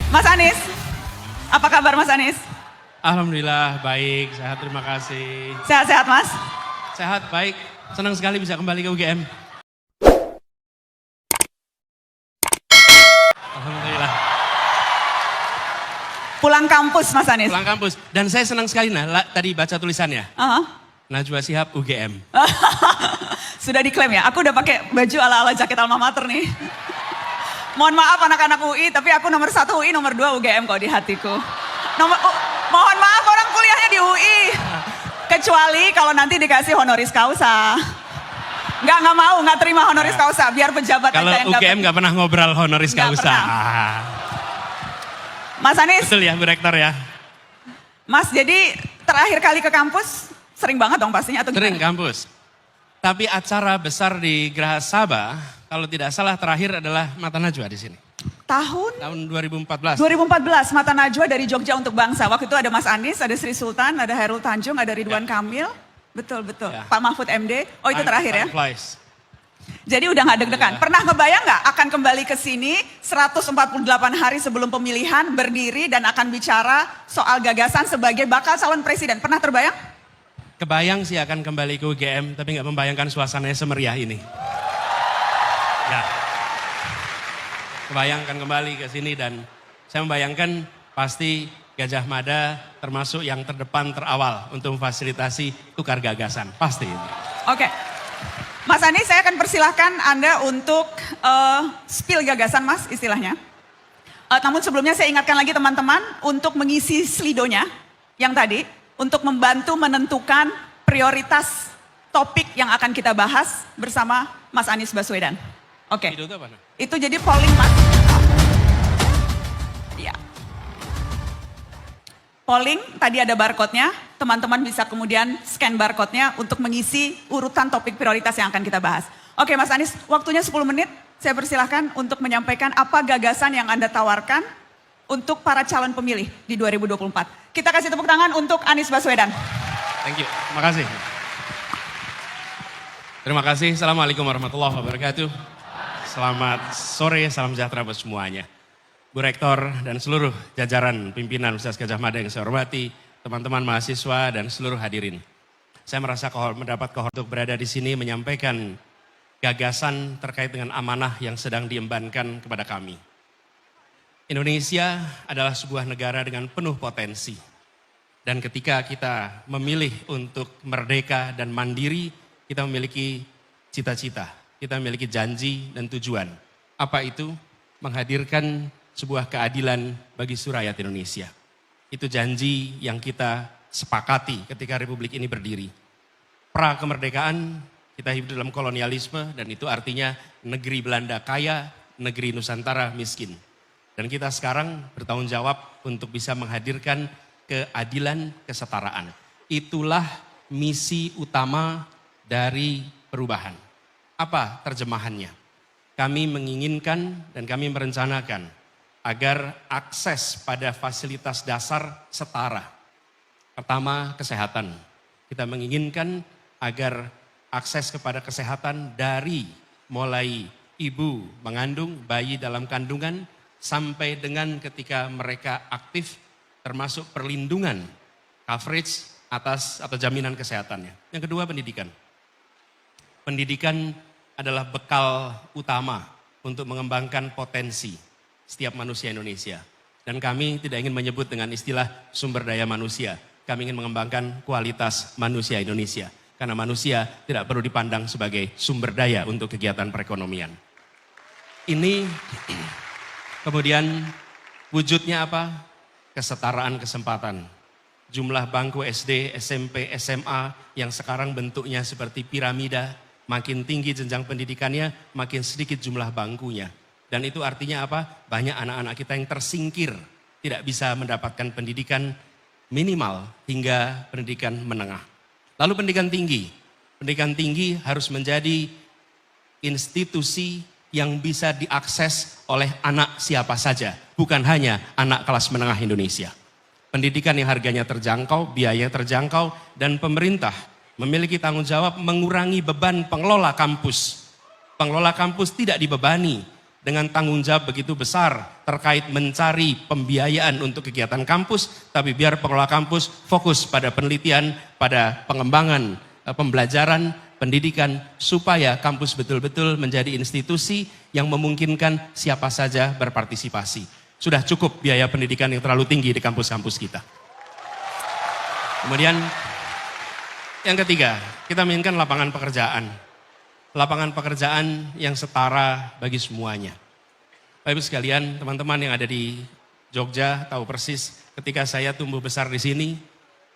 Mas Anies, apa kabar Mas Anies? Alhamdulillah baik, sehat, terima kasih. Sehat-sehat Mas? Sehat, baik, senang sekali bisa kembali ke UGM. Alhamdulillah. Pulang kampus Mas Anies? Pulang kampus, dan saya senang sekali tadi baca tulisannya. Najwa Shihab UGM. Sudah diklaim ya, aku udah pakai baju ala-ala jaket alma mater nih. Mohon maaf anak-anak UI, tapi aku nomor 1 UI, nomor 2 UGM kok di hatiku. Mohon maaf orang kuliahnya di UI. Kecuali kalau nanti dikasih honoris causa. Nggak mau, nggak terima honoris causa, biar pejabat kalau aja yang UGM nggak pernah ngobrol honoris causa. Mas Anies. Betul ya Bu Rektor ya. Mas, jadi terakhir kali ke kampus, sering banget dong pastinya atau Sering gimana? kampus. Tapi acara besar di Geraha Sabah, kalau tidak salah terakhir adalah Mata Najwa di sini. Tahun 2014. 2014, Mata Najwa dari Jogja untuk Bangsa. Waktu itu ada Mas Anies, ada Sri Sultan, ada Hairul Tanjung, ada Ridwan Kamil. Betul. Ya. Pak Mahfud MD. Oh itu terakhir ya? Flies. Jadi udah gak deg-degan. Pernah ngebayang gak akan kembali ke sini 148 hari sebelum pemilihan, berdiri dan akan bicara soal gagasan sebagai bakal calon presiden. Pernah terbayang? Kebayang sih akan kembali ke UGM, tapi nggak membayangkan suasananya semeriah ini. Ya. Kebayangkan kembali ke sini dan saya membayangkan pasti Gajah Mada termasuk yang terdepan terawal untuk memfasilitasi tukar gagasan. Pasti. Oke. Mas Anies, saya akan persilahkan Anda untuk spill gagasan Mas istilahnya. Namun sebelumnya saya ingatkan lagi teman-teman untuk mengisi slidonya yang tadi. Untuk membantu menentukan prioritas topik yang akan kita bahas bersama Mas Anies Baswedan. Oke. Itu apa? Itu jadi polling Mas. Ya. Polling, tadi ada barcode-nya. Teman-teman bisa kemudian scan barcode-nya untuk mengisi urutan topik prioritas yang akan kita bahas. Oke Mas Anies, waktunya 10 menit. Saya persilahkan untuk menyampaikan apa gagasan yang Anda tawarkan untuk para calon pemilih di 2024. Kita kasih tepuk tangan untuk Anies Baswedan. Thank you, terima kasih. Terima kasih, Assalamualaikum warahmatullahi wabarakatuh. Selamat sore, salam sejahtera buat semuanya. Bu Rektor dan seluruh jajaran pimpinan Universitas Gadjah Mada yang saya hormati, teman-teman mahasiswa dan seluruh hadirin. Saya merasa mendapat kehormatan untuk berada di sini menyampaikan gagasan terkait dengan amanah yang sedang diembankan kepada kami. Indonesia adalah sebuah negara dengan penuh potensi. Dan ketika kita memilih untuk merdeka dan mandiri, kita memiliki cita-cita, kita memiliki janji dan tujuan. Apa itu? Menghadirkan sebuah keadilan bagi seluruh rakyat Indonesia. Itu janji yang kita sepakati ketika Republik ini berdiri. Pra kemerdekaan, kita hidup dalam kolonialisme dan itu artinya negeri Belanda kaya, negeri Nusantara miskin. Dan kita sekarang bertanggung jawab untuk bisa menghadirkan keadilan, kesetaraan. Itulah misi utama dari perubahan. Apa terjemahannya? Kami menginginkan dan kami merencanakan agar akses pada fasilitas dasar setara. Pertama, kesehatan. Kita menginginkan agar akses kepada kesehatan dari mulai ibu mengandung, bayi dalam kandungan, sampai dengan ketika mereka aktif termasuk perlindungan, coverage atas atau jaminan kesehatannya. Yang kedua pendidikan. Pendidikan adalah bekal utama untuk mengembangkan potensi setiap manusia Indonesia. Dan kami tidak ingin menyebut dengan istilah sumber daya manusia. Kami ingin mengembangkan kualitas manusia Indonesia. Karena manusia tidak perlu dipandang sebagai sumber daya untuk kegiatan perekonomian. Ini kemudian wujudnya apa? Kesetaraan kesempatan. Jumlah bangku SD, SMP, SMA yang sekarang bentuknya seperti piramida, makin tinggi jenjang pendidikannya, makin sedikit jumlah bangkunya. Dan itu artinya apa? Banyak anak-anak kita yang tersingkir, tidak bisa mendapatkan pendidikan minimal hingga pendidikan menengah. Lalu pendidikan tinggi harus menjadi institusi yang bisa diakses oleh anak siapa saja, bukan hanya anak kelas menengah Indonesia. Pendidikan yang harganya terjangkau, biaya terjangkau, dan pemerintah memiliki tanggung jawab mengurangi beban pengelola kampus. Pengelola kampus tidak dibebani dengan tanggung jawab begitu besar terkait mencari pembiayaan untuk kegiatan kampus, tapi biar pengelola kampus fokus pada penelitian, pada pengembangan pembelajaran, pendidikan, supaya kampus betul-betul menjadi institusi yang memungkinkan siapa saja berpartisipasi. Sudah cukup biaya pendidikan yang terlalu tinggi di kampus-kampus kita. Kemudian yang ketiga, kita menginginkan lapangan pekerjaan. Lapangan pekerjaan yang setara bagi semuanya. Bapak Ibu sekalian, teman-teman yang ada di Jogja tahu persis ketika saya tumbuh besar di sini,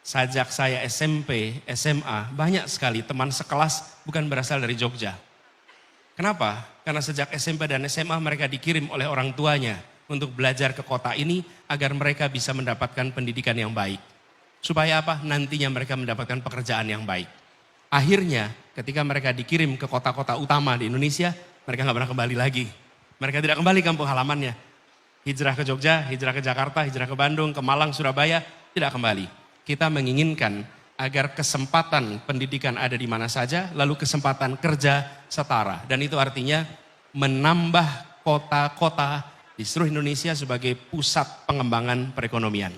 sejak saya SMP, SMA, banyak sekali teman sekelas bukan berasal dari Jogja. Kenapa? Karena sejak SMP dan SMA mereka dikirim oleh orang tuanya untuk belajar ke kota ini agar mereka bisa mendapatkan pendidikan yang baik. Supaya apa? Nantinya mereka mendapatkan pekerjaan yang baik. Akhirnya ketika mereka dikirim ke kota-kota utama di Indonesia, mereka nggak pernah kembali lagi. Mereka tidak kembali kampung halamannya. Hijrah ke Jogja, hijrah ke Jakarta, hijrah ke Bandung, ke Malang, Surabaya, tidak kembali. Kita menginginkan agar kesempatan pendidikan ada di mana saja, lalu kesempatan kerja setara. Dan itu artinya menambah kota-kota di seluruh Indonesia sebagai pusat pengembangan perekonomian.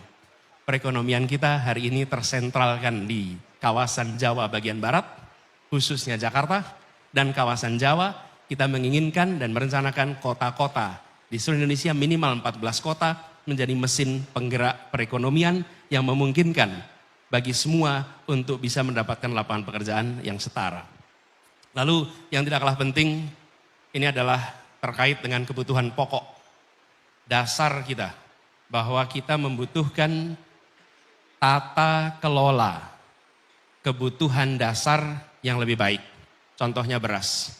Perekonomian kita hari ini tersentralkan di kawasan Jawa bagian barat, khususnya Jakarta, dan kawasan Jawa kita menginginkan dan merencanakan kota-kota di seluruh Indonesia minimal 14 kota menjadi mesin penggerak perekonomian yang memungkinkan bagi semua untuk bisa mendapatkan lapangan pekerjaan yang setara. Lalu yang tidak kalah penting, ini adalah terkait dengan kebutuhan pokok dasar kita, bahwa kita membutuhkan tata kelola kebutuhan dasar yang lebih baik. Contohnya beras.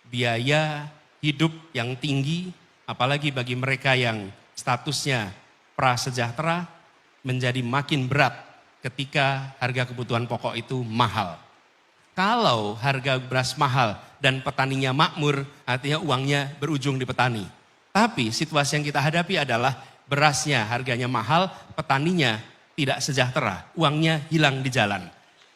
Biaya hidup yang tinggi, apalagi bagi mereka yang statusnya prasejahtera, menjadi makin berat ketika harga kebutuhan pokok itu mahal. Kalau harga beras mahal dan petaninya makmur, artinya uangnya berujung di petani. Tapi situasi yang kita hadapi adalah berasnya harganya mahal, petaninya tidak sejahtera, uangnya hilang di jalan.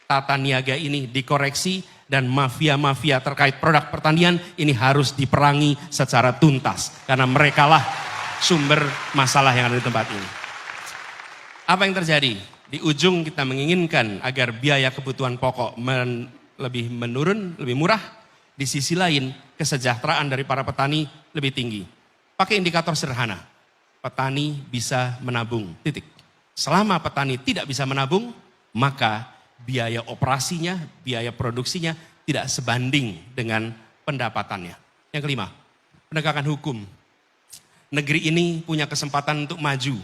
Tata niaga ini dikoreksi dan mafia-mafia terkait produk pertanian ini harus diperangi secara tuntas. Karena merekalah sumber masalah yang ada di tempat ini. Apa yang terjadi? Di ujung kita menginginkan agar biaya kebutuhan pokok lebih menurun, lebih murah. Di sisi lain kesejahteraan dari para petani lebih tinggi. Pakai indikator sederhana, petani bisa menabung, titik. Selama petani tidak bisa menabung, maka biaya operasinya, biaya produksinya tidak sebanding dengan pendapatannya. Yang kelima, penegakan hukum. Negeri ini punya kesempatan untuk maju,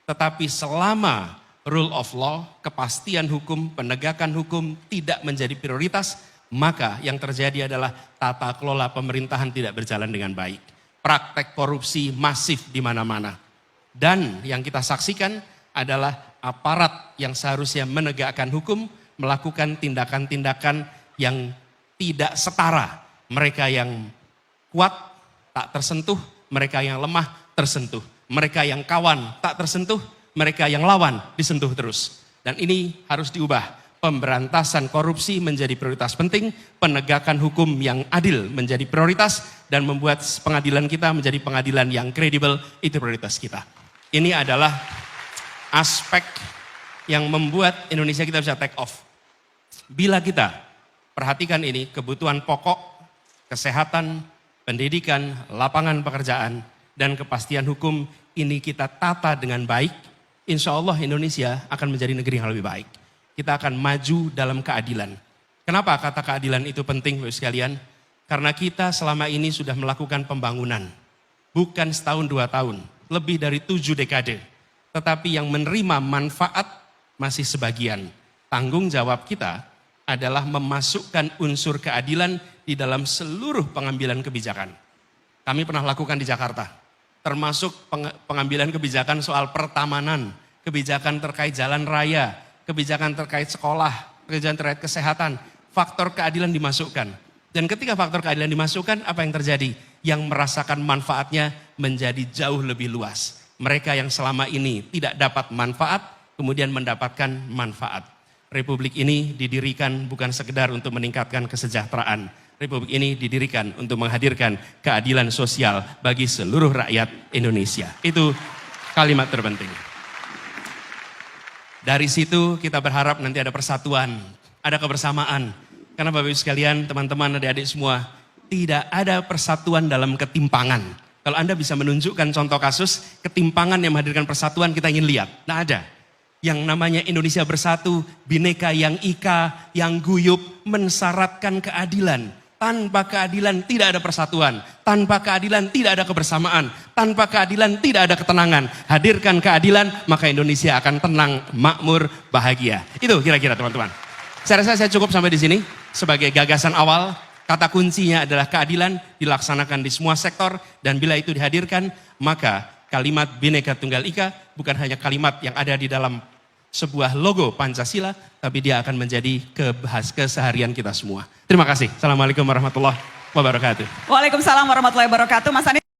tetapi selama rule of law, kepastian hukum, penegakan hukum tidak menjadi prioritas, maka yang terjadi adalah tata kelola pemerintahan tidak berjalan dengan baik. Praktek korupsi masif di mana-mana. Dan yang kita saksikan adalah aparat yang seharusnya menegakkan hukum, melakukan tindakan-tindakan yang tidak setara. Mereka yang kuat tak tersentuh, mereka yang lemah tersentuh. Mereka yang kawan tak tersentuh, mereka yang lawan disentuh terus. Dan ini harus diubah. Pemberantasan korupsi menjadi prioritas penting, penegakan hukum yang adil menjadi prioritas, dan membuat pengadilan kita menjadi pengadilan yang kredibel, itu prioritas kita. Ini adalah aspek yang membuat Indonesia kita bisa take off. Bila kita perhatikan ini, kebutuhan pokok, kesehatan, pendidikan, lapangan pekerjaan, dan kepastian hukum ini kita tata dengan baik, insya Allah Indonesia akan menjadi negeri yang lebih baik. Kita akan maju dalam keadilan. Kenapa kata keadilan itu penting, Bapak sekalian? Karena kita selama ini sudah melakukan pembangunan. Bukan setahun 2 tahun, lebih dari 7 dekade. Tetapi yang menerima manfaat masih sebagian. Tanggung jawab kita adalah memasukkan unsur keadilan di dalam seluruh pengambilan kebijakan. Kami pernah lakukan di Jakarta, termasuk pengambilan kebijakan soal pertamanan, kebijakan terkait jalan raya, kebijakan terkait sekolah, kebijakan terkait kesehatan, faktor keadilan dimasukkan. Dan ketika faktor keadilan dimasukkan, apa yang terjadi? Yang merasakan manfaatnya menjadi jauh lebih luas. Mereka yang selama ini tidak dapat manfaat, kemudian mendapatkan manfaat. Republik ini didirikan bukan sekedar untuk meningkatkan kesejahteraan, Republik ini didirikan untuk menghadirkan keadilan sosial bagi seluruh rakyat Indonesia. Itu kalimat terpenting. Dari situ kita berharap nanti ada persatuan, ada kebersamaan. Karena Bapak Ibu sekalian, teman-teman, adik-adik semua, tidak ada persatuan dalam ketimpangan. Kalau Anda bisa menunjukkan contoh kasus ketimpangan yang menghadirkan persatuan, kita ingin lihat. Tidak ada. Yang namanya Indonesia bersatu, bineka yang ika, yang guyup, mensyaratkan keadilan. Tanpa keadilan tidak ada persatuan. Tanpa keadilan tidak ada kebersamaan. Tanpa keadilan tidak ada ketenangan. Hadirkan keadilan, maka Indonesia akan tenang, makmur, bahagia. Itu kira-kira teman-teman. Saya rasa saya cukup sampai di sini. Sebagai gagasan awal, kata kuncinya adalah keadilan dilaksanakan di semua sektor. Dan bila itu dihadirkan, maka kalimat Bhinneka Tunggal Ika bukan hanya kalimat yang ada di dalam sebuah logo Pancasila, tapi dia akan menjadi keseharian kita semua. Terima kasih. Assalamualaikum warahmatullahi wabarakatuh. Waalaikumsalam warahmatullahi wabarakatuh. Mas Anies.